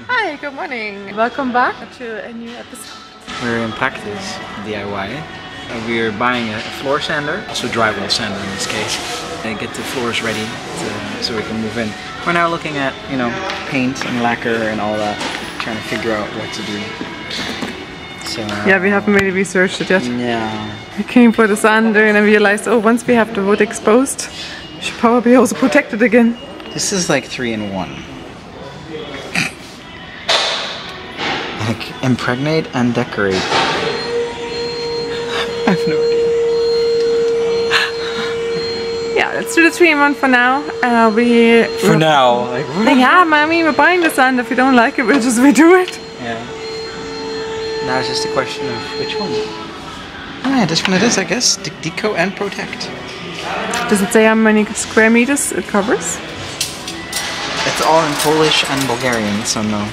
Hi, good morning. Welcome back to a new episode. We're in Praktis DIY. We are buying a floor sander, also drywall sander in this case, and get the floors ready so we can move in. We're now looking at, you know, paint and lacquer and all that, trying to figure out what to do. So yeah, we haven't really researched it yet. Yeah. We came for the sander and I realized, oh, once we have the wood exposed, we should probably also protect it again. This is like 3-in-1. Like impregnate and decorate. I have no idea. Yeah, let's do the 3-in-1 for now. For now, like what? Yeah, I mean, we're buying the sand. If we don't like it, we'll just redo it. Yeah. Now it's just a question of which one. Ah, this one it is, I guess. Deco and protect. Does it say how many square meters it covers? It's all in Polish and Bulgarian, so no.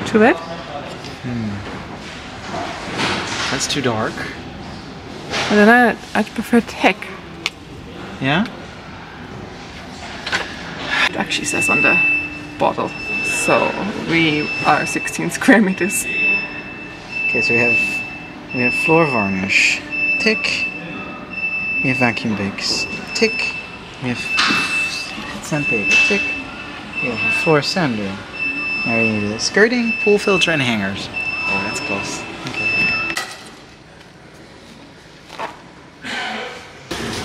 Too red? That's too dark. And then I'd prefer tech. Yeah? It actually says on the bottle. So we are 16 square meters. Okay, so we have floor varnish. Tick. We have vacuum bakes. Tick. We have sandpaper. Tick. We have a floor sander. Now we need skirting, pool filter, and hangers. Oh, that's close. Okay.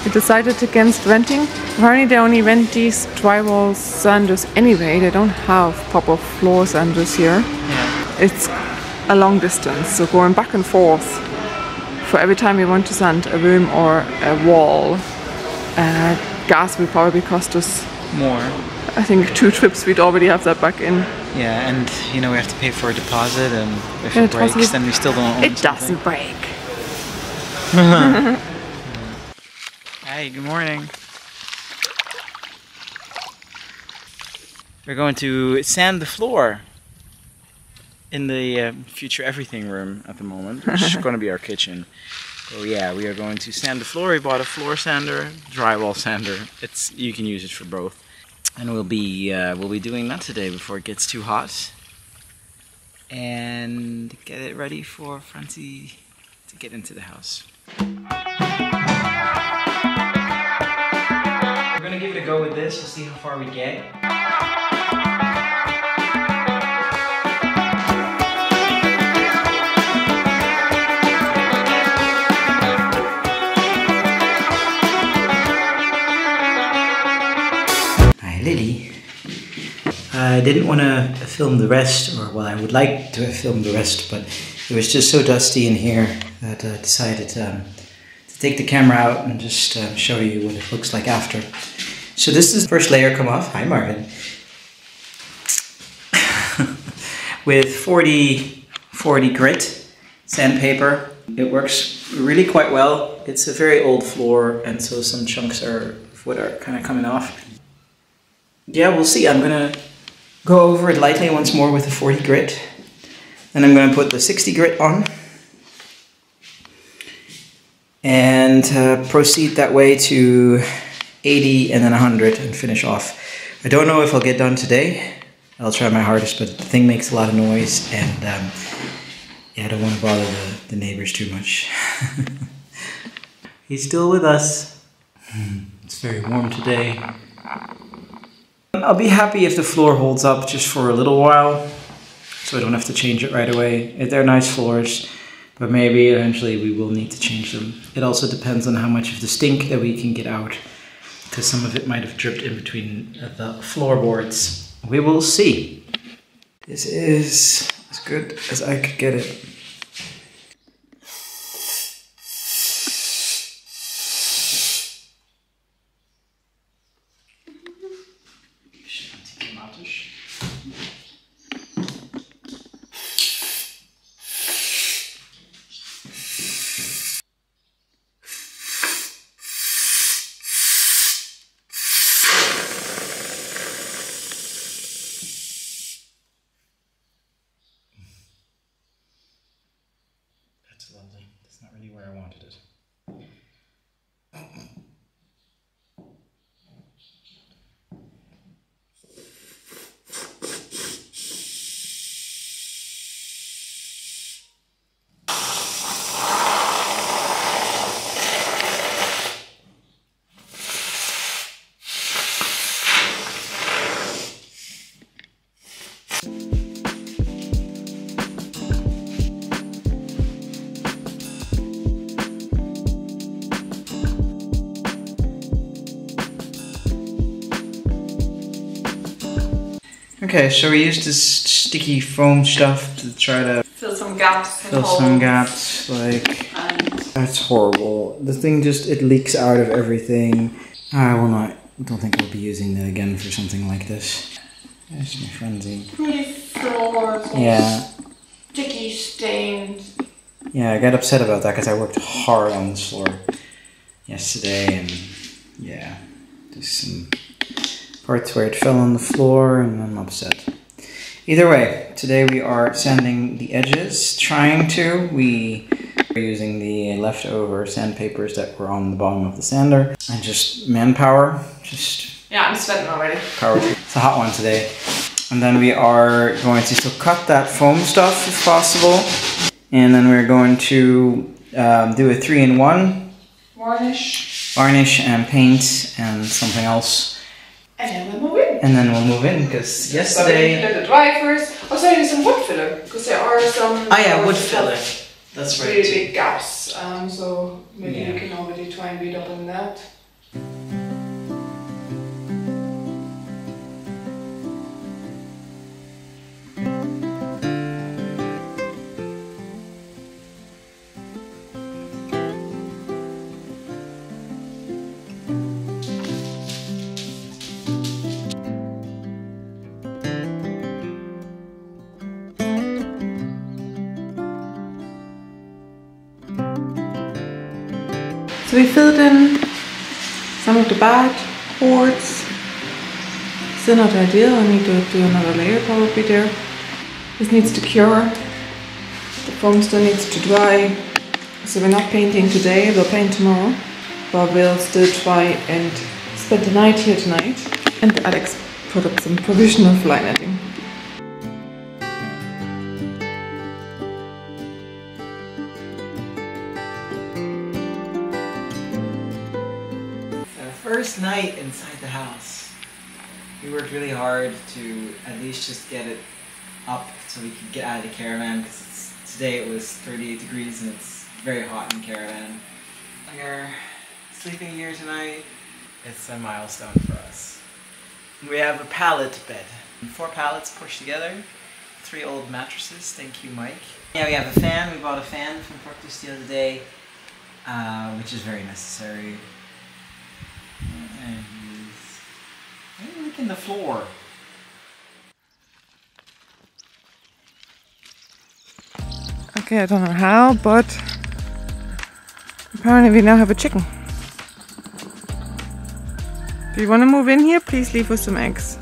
We decided against renting. Apparently they only rent these drywall sanders anyway. They don't have proper floor sanders here. Yeah. It's a long distance, so going back and forth for every time we want to sand a room or a wall, gas will probably cost us More. I think 2 trips we'd already have that back in. Yeah, and you know we have to pay for a deposit, and if it breaks, then we still don't own it something. doesn't break. Hi, good morning. We're going to sand the floor in the future everything room at the moment, which is going to be our kitchen. So yeah, we are going to sand the floor. We bought a floor sander, drywall sander. You can use it for both. And we'll be doing that today before it gets too hot, and get it ready for Francie to get into the house. We're gonna give it a go with this to see how far we get. Lily. I didn't want to film the rest, or well, I would like to have filmed the rest, but it was just so dusty in here that I decided to take the camera out and just show you what it looks like after. So this is the first layer come off. Hi, Marvin. With 40 grit sandpaper. It works really quite well. It's a very old floor, and so some chunks of wood are kind of coming off. Yeah, we'll see. I'm gonna go over it lightly once more with the 40 grit. Then I'm gonna put the 60 grit on. And proceed that way to 80 and then 100 and finish off. I don't know if I'll get done today. I'll try my hardest, but the thing makes a lot of noise, and yeah, I don't want to bother the neighbors too much. He's still with us. It's very warm today. I'll be happy if the floor holds up just for a little while, so I don't have to change it right away. They're nice floors, but maybe eventually we will need to change them. It also depends on how much of the stink that we can get out, because some of it might have dripped in between the floorboards. We will see. This is as good as I could get it. That's lovely. That's not really where I wanted it. Okay, so we used this sticky foam stuff to try to Fill some gaps. fill some gaps. Like, that's horrible. The thing just, it leaks out of everything. I will not, don't think I'll be using that again for something like this. There's my frenzy. Pretty floors. Yeah. Sticky stains. Yeah, I got upset about that because I worked hard on this floor yesterday, and yeah, there's some parts where it fell on the floor and I'm upset. Either way, today we are sanding the edges, we are using the leftover sandpapers that were on the bottom of the sander, and just manpower, Yeah, I'm sweating already. power. It's a hot one today. And then we are going to still cut that foam stuff if possible, and then we're going to do a 3-in-1. Varnish and paint and something else. And then we'll move in. And then we'll move in, because yesterday... So we let it dry first. Oh, sorry, some wood filler, because there are some... Oh yeah, wood filler. That's right. Really big gaps, so maybe Yeah. we can already try and beat up on that. So we filled in some of the bad boards. Still not ideal, I need to do another layer probably there. This needs to cure. The foam still needs to dry. So we're not painting today, we'll paint tomorrow. But we'll still try and spend the night here tonight. And Alex put up some provisional fly netting. First night inside the house. We worked really hard to at least just get it up so we could get out of the caravan, because today it was 38 degrees and it's very hot in the caravan. We are sleeping here tonight. It's a milestone for us. We have a pallet bed. 4 pallets pushed together. 3 old mattresses, thank you Mike. Yeah, we have a fan. We bought a fan from Praktis the other day, which is very necessary. And he's licking the floor. Okay, I don't know how, but apparently we now have a chicken. If you want to move in here, please leave us some eggs.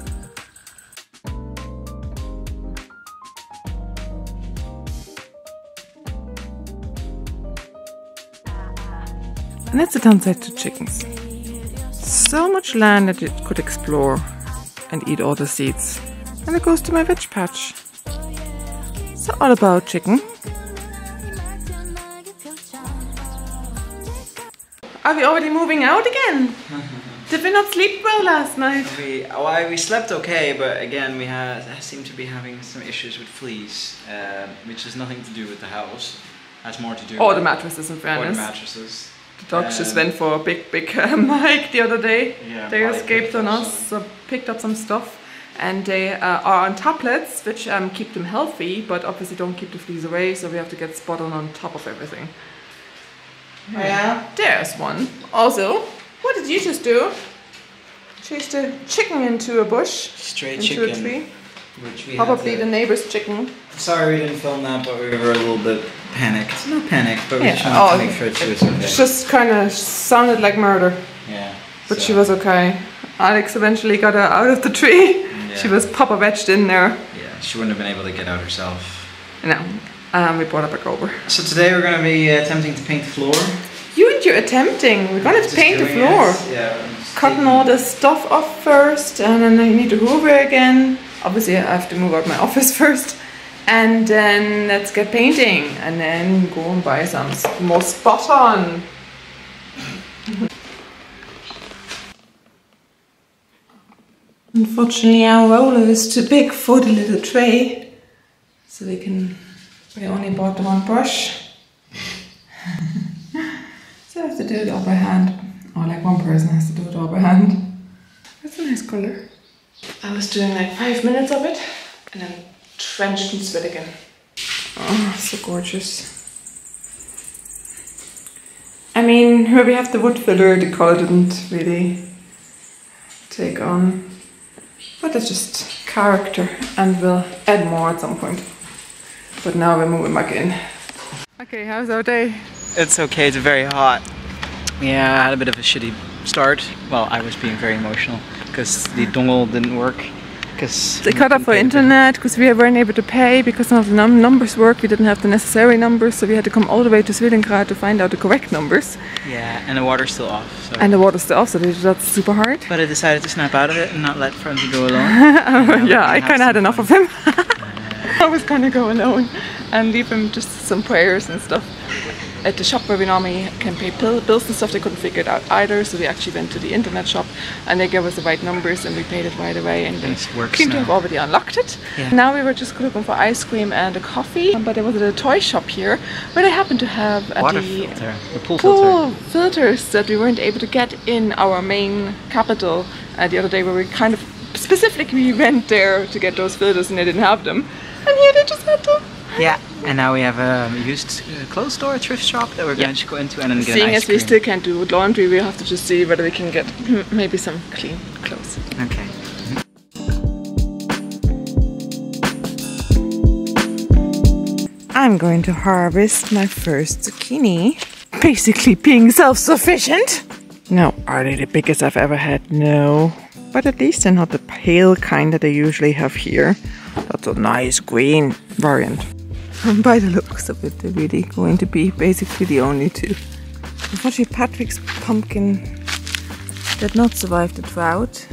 And that's the downside to chickens. So much land that it could explore and eat all the seeds. And it goes to my veg patch. So all about chicken. Are we already moving out again? Did we not sleep well last night? We slept okay, but again we seem to be having some issues with fleas, which has nothing to do with the house. Has more to do Or with the mattresses, in fairness. Or the mattresses. The dogs just went for a big hike the other day. Yeah, they escaped on us, so picked up some stuff. And they are on tablets, which keep them healthy, but obviously don't keep the fleas away, so we have to get spot on top of everything. Yeah. There's one. Also, what did you just do? Chased a chicken into a bush. Stray into chicken. a tree. Which we Probably the neighbor's chicken. Sorry we didn't film that, but we were a little bit panicked. Not panicked, but we Yeah. just wanted to make sure she was okay. It just kind of sounded like murder. Yeah. But she was okay. Alex eventually got her out of the tree. Yeah. She was Papa wedged in there. Yeah, she wouldn't have been able to get out herself. No. We brought her back over. So today we're going to be attempting to paint the floor. You and your attempting. We're gonna Just paint the doing floor. it. Yeah. Cutting all the stuff off first, and then I need to hoover again. Obviously I have to move out my office first. And then let's get painting. And then go and buy some more spot on. Unfortunately our roller is too big for the little tray. So we only bought the one brush. So I have to do it all by hand. Or like one person has to do it all by hand. That's a nice color. I was doing like 5 minutes of it and then drenched in sweat again. Oh, so gorgeous. I mean, where we have the wood filler, the color didn't really take on. But it's just character, and we'll add more at some point. But now we're moving back in. Okay, how's our day? It's okay, it's very hot. Yeah, I had a bit of a shitty start. Well, I was being very emotional because the dongle didn't work. They cut off our internet because we weren't able to pay because none of the numbers worked. We didn't have the necessary numbers, so we had to come all the way to Swedengrad to find out the correct numbers. Yeah, and the water's still off. So. And the water's still off, so that's super hard. But I decided to snap out of it and not let Francie go alone. Yeah, I kind of had enough of him. I was gonna go alone and leave him just some prayers and stuff. At the shop where we normally can pay bills and stuff, they couldn't figure it out either, so we actually went to the internet shop and they gave us the right numbers and we paid it right away, and they seemed to have already unlocked it. Yeah. Now we were just looking for ice cream and a coffee, but there was a toy shop here where they happened to have the pool filters that we weren't able to get in our main capital the other day, where we kind of specifically went there to get those filters and they didn't have them. And here they just had them. Yeah, and now we have a used clothes store, a thrift shop that we're going to go into and then get Seeing an ice as cream. we still can't do laundry, we'll have to just see whether we can get maybe some clean clothes. Okay. I'm going to harvest my first zucchini. Basically being self-sufficient. Now, are they the biggest I've ever had? No. But at least they're not the pale kind that they usually have here. That's a nice green variant. And by the looks of it, they're really going to be basically the only two. Unfortunately, Patrick's pumpkin did not survive the drought.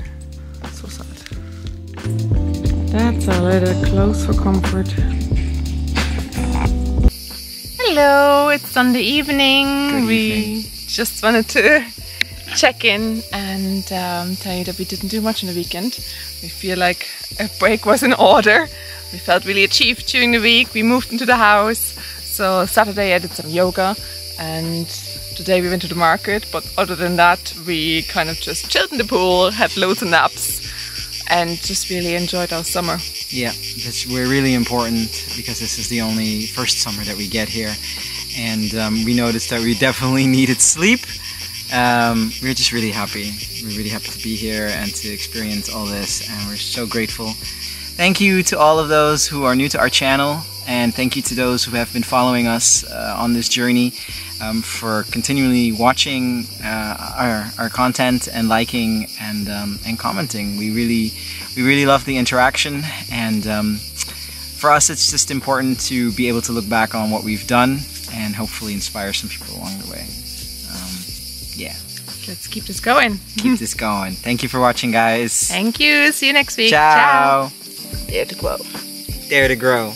So sad. That's a little close for comfort. Hello, it's Sunday evening. We just wanted to check in and tell you that we didn't do much on the weekend. We feel like a break was in order. We felt really achieved during the week. We moved into the house. So Saturday I did some yoga and today we went to the market. But other than that, we kind of just chilled in the pool, had loads of naps and just really enjoyed our summer. Yeah, we're really important because this is the only first summer that we get here. And we noticed that we definitely needed sleep. We're just really happy. We're really happy to be here and to experience all this, and we're so grateful. Thank you to all of those who are new to our channel, and thank you to those who have been following us on this journey, for continually watching our content and liking and commenting. We really love the interaction, and for us it's just important to be able to look back on what we've done and hopefully inspire some people along the way. Yeah. Let's keep this going. Keep this going. Thank you for watching, guys. Thank you. See you next week. Ciao. Dare to grow. Dare to grow.